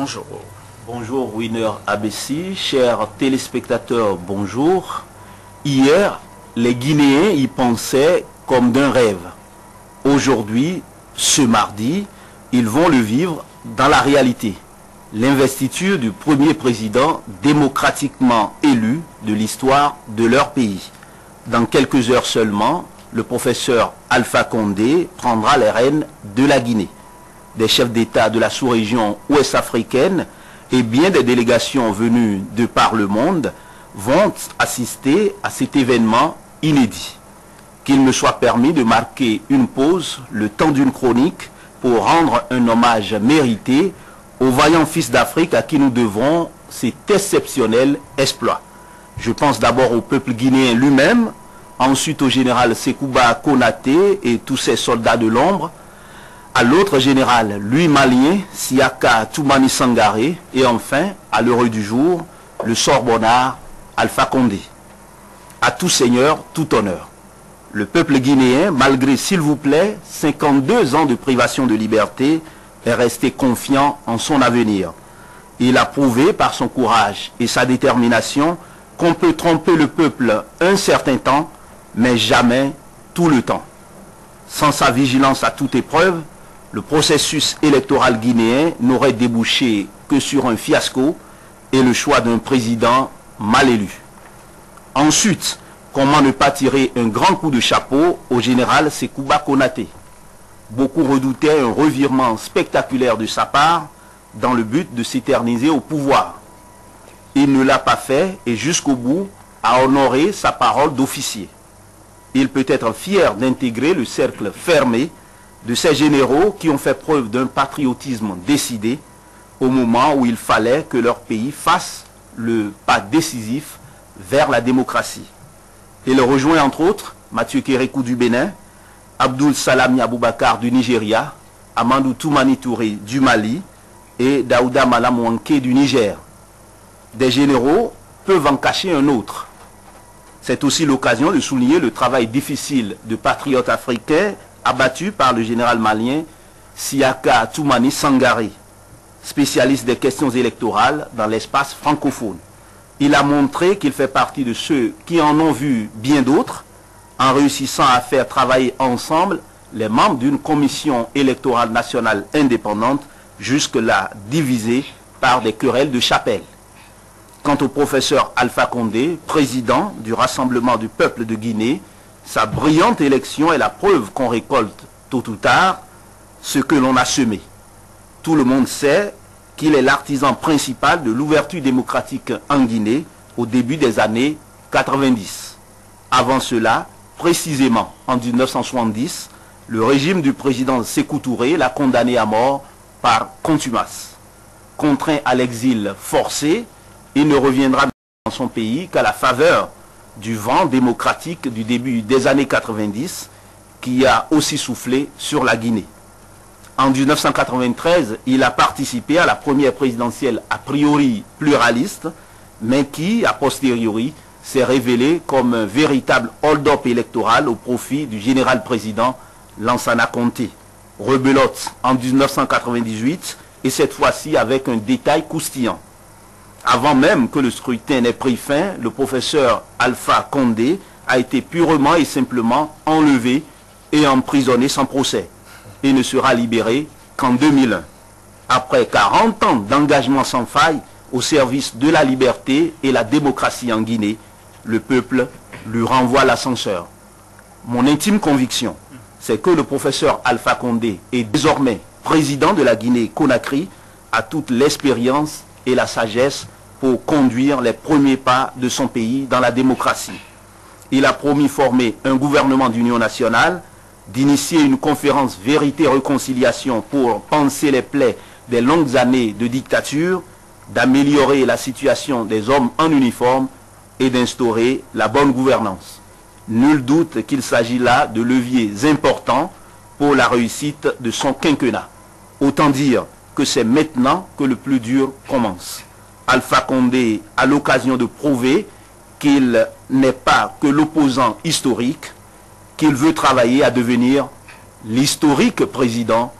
bonjour. Bonjour Winner ABC, chers téléspectateurs, bonjour. Hier, les Guinéens y pensaient comme d'un rêve. Aujourd'hui, ce mardi, ils vont le vivre dans la réalité. L'investiture du premier président démocratiquement élu de l'histoire de leur pays. Dans quelques heures seulement, le professeur Alpha Condé prendra les rênes de la Guinée. Des chefs d'État de la sous-région ouest-africaine et bien des délégations venues de par le monde vont assister à cet événement inédit. Qu'il me soit permis de marquer une pause, le temps d'une chronique, pour rendre un hommage mérité aux vaillants fils d'Afrique à qui nous devons cet exceptionnel exploit. Je pense d'abord au peuple guinéen lui-même, ensuite au général Sekouba Konaté et tous ses soldats de l'ombre, à l'autre général, lui malien, Siaka Toumani Sangaré, et enfin, à l'heureux du jour, le Sorbonnard Alpha Condé. À tout seigneur, tout honneur. Le peuple guinéen, malgré, s'il vous plaît, 52 ans de privation de liberté, est resté confiant en son avenir. Il a prouvé par son courage et sa détermination qu'on peut tromper le peuple un certain temps, mais jamais tout le temps. Sans sa vigilance à toute épreuve, le processus électoral guinéen n'aurait débouché que sur un fiasco et le choix d'un président mal élu. Ensuite, comment ne pas tirer un grand coup de chapeau au général Sekouba Konaté? Beaucoup redoutaient un revirement spectaculaire de sa part dans le but de s'éterniser au pouvoir. Il ne l'a pas fait et jusqu'au bout a honoré sa parole d'officier. Il peut être fier d'intégrer le cercle fermé de ces généraux qui ont fait preuve d'un patriotisme décidé au moment où il fallait que leur pays fasse le pas décisif vers la démocratie. Il rejoint entre autres Mathieu Kérékou du Bénin, Abdoul Salami Aboubakar du Nigeria, Amadou Toumani Touré du Mali et Daouda Malamouanké du Niger. Des généraux peuvent en cacher un autre. C'est aussi l'occasion de souligner le travail difficile de patriotes africains abattu par le général malien Siaka Toumani Sangaré, spécialiste des questions électorales dans l'espace francophone. Il a montré qu'il fait partie de ceux qui en ont vu bien d'autres, en réussissant à faire travailler ensemble les membres d'une commission électorale nationale indépendante, jusque-là divisée par des querelles de chapelle. Quant au professeur Alpha Condé, président du Rassemblement du peuple de Guinée, sa brillante élection est la preuve qu'on récolte tôt ou tard ce que l'on a semé. Tout le monde sait qu'il est l'artisan principal de l'ouverture démocratique en Guinée au début des années 90. Avant cela, précisément en 1970, le régime du président Sékou Touré l'a condamné à mort par contumace. Contraint à l'exil forcé, il ne reviendra dans son pays qu'à la faveur du vent démocratique du début des années 90 qui a aussi soufflé sur la Guinée. En 1993, il a participé à la première présidentielle a priori pluraliste, mais qui, a posteriori, s'est révélé comme un véritable hold-up électoral au profit du général-président Lansana Conté. Rebelote en 1998, et cette fois-ci avec un détail croustillant. Avant même que le scrutin n'ait pris fin, le professeur Alpha Condé a été purement et simplement enlevé et emprisonné sans procès et ne sera libéré qu'en 2001. Après 40 ans d'engagement sans faille au service de la liberté et la démocratie en Guinée, le peuple lui renvoie l'ascenseur. Mon intime conviction, c'est que le professeur Alpha Condé est désormais président de la Guinée-Conakry, a toute l'expérience et la sagesse pour conduire les premiers pas de son pays dans la démocratie. Il a promis former un gouvernement d'union nationale, d'initier une conférence vérité-réconciliation pour panser les plaies des longues années de dictature, d'améliorer la situation des hommes en uniforme et d'instaurer la bonne gouvernance. Nul doute qu'il s'agit là de leviers importants pour la réussite de son quinquennat. Autant dire que c'est maintenant que le plus dur commence. Alpha Condé a l'occasion de prouver qu'il n'est pas que l'opposant historique, qu'il veut travailler à devenir l'historique président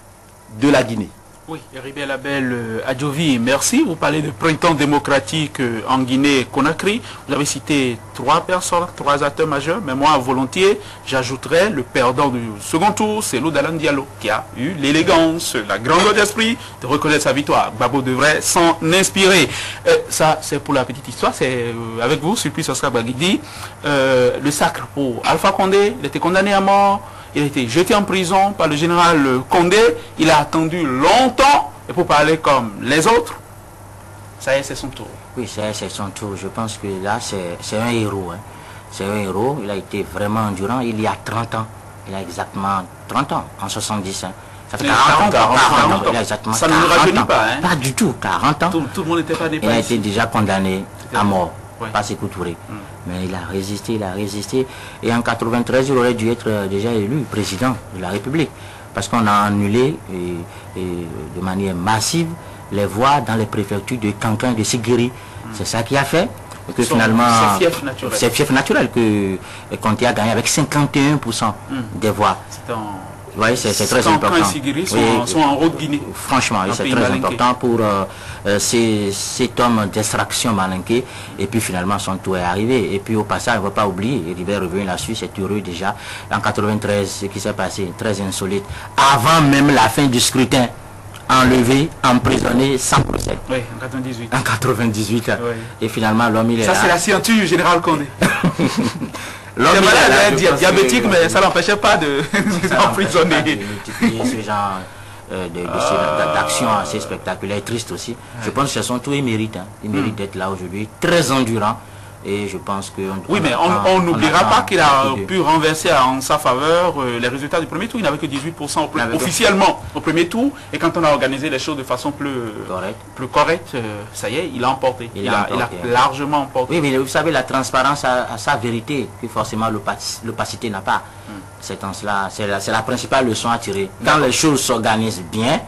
de la Guinée. Oui, Heribert Label Adjovi, merci. Vous parlez de printemps démocratique en Guinée-Conakry. Vous avez cité 3 personnes, 3 acteurs majeurs, mais moi, volontiers, j'ajouterais le perdant du second tour, c'est Lô Dalan Diallo, qui a eu l'élégance, la grandeur d'esprit de reconnaître sa victoire. Gbagbo devrait s'en inspirer. Ça, c'est pour la petite histoire, c'est avec vous, Sulpice Oscar Baguidi. Le sacre pour Alpha Condé, il était condamné à mort. Il a été jeté en prison par le général Condé. Il a attendu longtemps. Et pour parler comme les autres, ça y est, c'est son tour. Oui, c'est son tour. Je pense que là, c'est un héros. Hein. C'est un héros. Il a été vraiment endurant. Il y a 30 ans. Il a exactement 30 ans, en 70. Hein. Ça fait 40 ans. Il a exactement ça ne nous rajeunit pas. Hein. Pas du tout, 40 ans. Tout le monde n'était pas dépassé. Il a été déjà condamné à mort. Ouais. Pas Sékou Touré. Mais il a résisté, il a résisté. Et en 93, il aurait dû être déjà élu président de la République. Parce qu'on a annulé de manière massive les voix dans les préfectures de Kankan et de Sigiri. C'est ça qui a fait que finalement, c'est fief naturel que Conté a gagné avec 51% des voix. Oui, c'est très important. Et Sigiri sont en haute Guinée. Franchement, c'est très important pour cet homme d'extraction malinqué. Et puis finalement, son tour est arrivé. Et puis au passage, on ne va pas oublier, Heribert est revenu là-dessus, c'est heureux déjà. En 93, ce qui s'est passé, très insolite. Avant même la fin du scrutin, enlevé, emprisonné, sans procès. Oui, en 98. En 98. Oui. Et finalement, l'homme, il est là. Ça, c'est la scienture du général Condé. L'homme est diabétique, mais ça n'empêchait pas de emprisonner. Ce genre d'action assez spectaculaire, triste aussi. Je pense que c'est son tour, il mérite. Hein. Il mérite d'être là aujourd'hui, très endurant. Et je pense que... Oui, mais on n'oubliera pas qu'il a pu renverser en sa faveur les résultats du premier tour. Il n'avait que 18% officiellement au premier tour. Et quand on a organisé les choses de façon plus correcte, ça y est, il a emporté. Il a largement emporté. Oui, mais vous savez, la transparence a sa vérité, que forcément l'opacité n'a pas. C'est la principale leçon à tirer. Quand les choses s'organisent bien,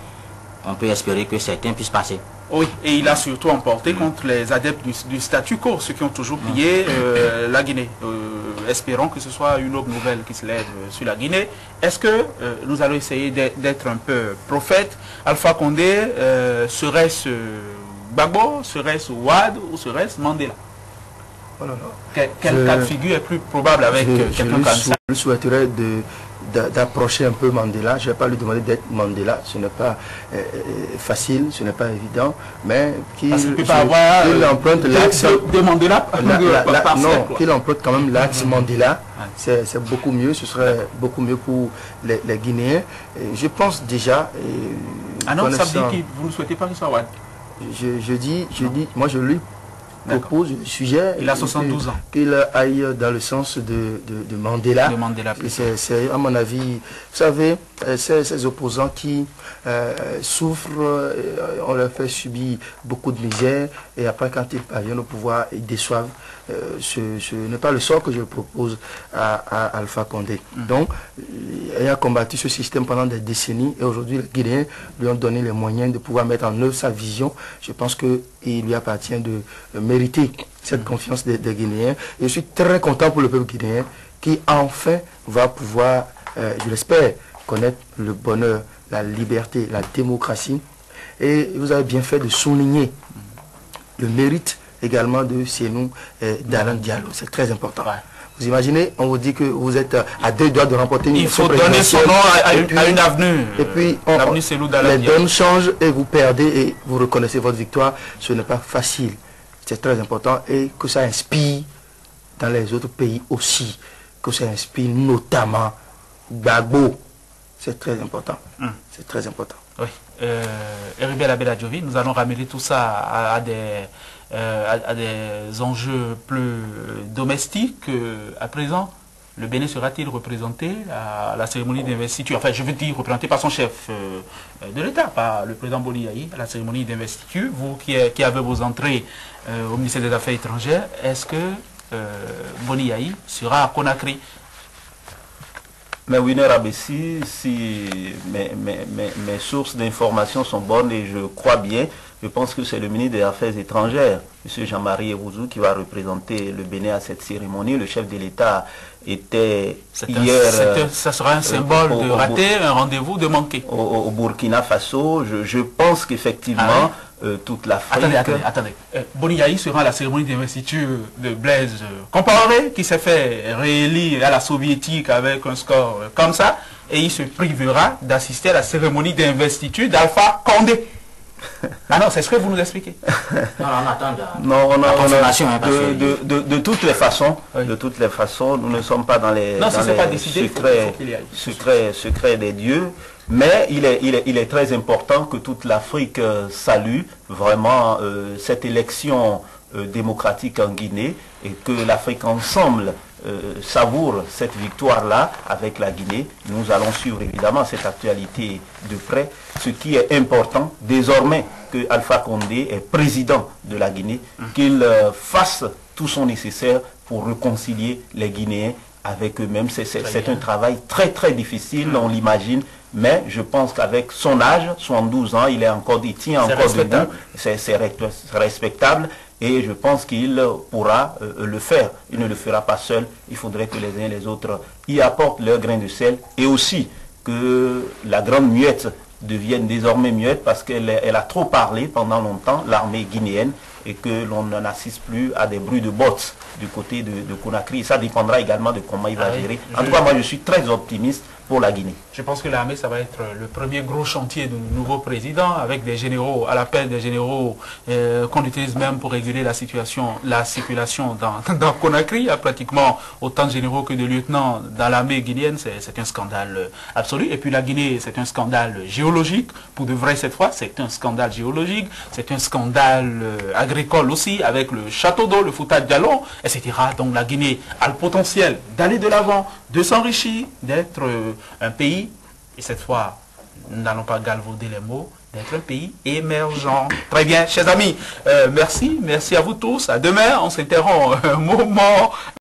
on peut espérer que certains puissent passer. Oui, et il a surtout emporté contre les adeptes du statu quo, ceux qui ont toujours pillé la Guinée. Espérons que ce soit une autre nouvelle qui se lève sur la Guinée. Est-ce que nous allons essayer d'être un peu prophètes? Alpha Condé, serait-ce Gbagbo, serait-ce Wade ou serait-ce Mandela? Oh là là. Quel cas de figure est plus probable avec quelqu'un comme ça? Je souhaiterais d'approcher un peu Mandela. Je ne vais pas lui demander d'être Mandela, ce n'est pas facile, ce n'est pas évident, mais qu'il emprunte l'axe de Mandela, qu'il emprunte quand même l'axe Mandela, c'est beaucoup mieux, ce serait beaucoup mieux pour les Guinéens. Et je pense déjà... Ah non, ça veut dire que vous ne souhaitez pas qu'il soit Wade? Moi je lui propose le sujet. Il a 72 ans. Qu'il aille dans le sens de Mandela. C'est à mon avis, vous savez, ces opposants qui souffrent, on leur fait subir beaucoup de misère et après quand ils parviennent au pouvoir, ils déçoivent. Ce n'est pas le sort que je propose à Alpha Condé. Donc, il a combattu ce système pendant des décennies et aujourd'hui les Guinéens lui ont donné les moyens de pouvoir mettre en œuvre sa vision. Je pense qu'il lui appartient de mériter cette confiance des Guinéens. Et je suis très content pour le peuple guinéen qui enfin va pouvoir, je l'espère, connaître le bonheur, la liberté, la démocratie. Et vous avez bien fait de souligner le mérite également de Sénou Dalan Diallo. C'est très important. Ouais. Vous imaginez, on vous dit que vous êtes à 2 doigts de remporter une élection présidentielle. Il faut donner son nom à une avenue. Et puis, les donnes changent et vous perdez et vous reconnaissez votre victoire. Ce n'est pas facile. C'est très important et que ça inspire dans les autres pays aussi. Que ça inspire notamment Gbagbo. C'est très important. C'est très important. Oui. Heribert Label Adjovi, nous allons ramener tout ça à des enjeux plus domestiques. À présent, le Bénin sera-t-il représenté à la cérémonie d'investiture? Enfin, je veux dire, représenté par son chef de l'État, par le président Boni Yayi, à la cérémonie d'investiture. Vous qui avez vos entrées au ministère des Affaires étrangères, est-ce que Boni Yayi sera à Conakry? Mais Winner Abessi, si mes sources d'information sont bonnes et je crois bien, je pense que c'est le ministre des Affaires étrangères, M. Jean-Marie Erouzou, qui va représenter le Bénin à cette cérémonie. Le chef de l'État était hier... ça sera un symbole de rater, un rendez-vous de manquer. Au Burkina Faso, je pense qu'effectivement, toute l'Afrique... Attendez. Boniaï sera à la cérémonie d'investiture de Blaise Compaoré, qui s'est fait réélire à la soviétique avec un score comme ça, et il se privera d'assister à la cérémonie d'investiture d'Alpha Condé. Ah non, c'est ce que vous nous expliquez. Non, on attend la confirmation. De toutes les façons, oui. De toutes les façons, nous ne sommes pas dans les, secrets des dieux, mais il est très important que toute l'Afrique salue vraiment cette élection démocratique en Guinée et que l'Afrique ensemble savoure cette victoire-là avec la Guinée. Nous allons suivre évidemment cette actualité de près. Ce qui est important désormais que Alpha Condé est président de la Guinée, qu'il fasse tout son nécessaire pour réconcilier les Guinéens avec eux-mêmes. C'est un travail très très difficile, on l'imagine, mais je pense qu'avec son âge, 72 ans, il tient encore debout, c'est respectable. Et je pense qu'il pourra le faire. Il ne le fera pas seul. Il faudrait que les uns et les autres y apportent leur grain de sel. Et aussi que la grande muette devienne désormais muette parce qu'elle a trop parlé pendant longtemps, l'armée guinéenne, et que l'on n'assiste plus à des bruits de bottes du côté de Conakry. Et ça dépendra également de comment il va gérer. En tout cas, moi je suis très optimiste pour la Guinée. Je pense que l'armée, ça va être le premier gros chantier du nouveau président, avec des généraux, à l'appel des généraux qu'on utilise même pour réguler la circulation dans Conakry. Il y a pratiquement autant de généraux que de lieutenants dans l'armée guinéenne. C'est un scandale absolu. Et puis la Guinée, c'est un scandale géologique. Pour de vrai cette fois, c'est un scandale géologique. C'est un scandale agricole aussi, avec le château d'eau, le Fouta Djallon, etc. Donc la Guinée a le potentiel d'aller de l'avant, de s'enrichir, d'être un pays, et cette fois, nous n'allons pas galvauder les mots, d'être un pays émergent. Très bien, chers amis, merci à vous tous. À demain, on s'interrompt un moment.